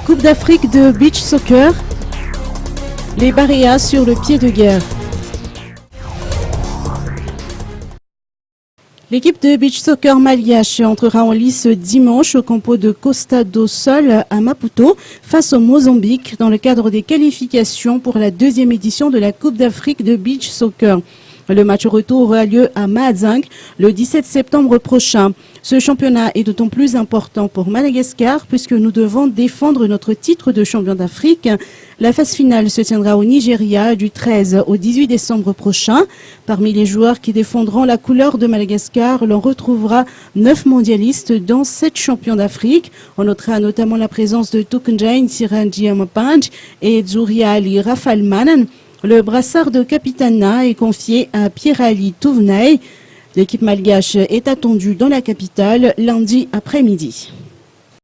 Coupe d'Afrique de beach soccer. Les Baréas sur le pied de guerre. L'équipe de beach soccer malgache entrera en lice dimanche au campo de Costa do Sol à Maputo face au Mozambique dans le cadre des qualifications pour la deuxième édition de la Coupe d'Afrique de beach soccer. Le match retour aura lieu à Mahadzang le 17 septembre prochain. Ce championnat est d'autant plus important pour Madagascar puisque nous devons défendre notre titre de champion d'Afrique. La phase finale se tiendra au Nigeria du 13 au 18 décembre prochain. Parmi les joueurs qui défendront la couleur de Madagascar, l'on retrouvera 9 mondialistes dont 7 champions d'Afrique. On notera notamment la présence de Tukunjain Siranjiamapanj et Zuria Ali Rafalmanan. Le brassard de capitana est confié à Pierre-Ali Touvenay. L'équipe malgache est attendue dans la capitale lundi après-midi.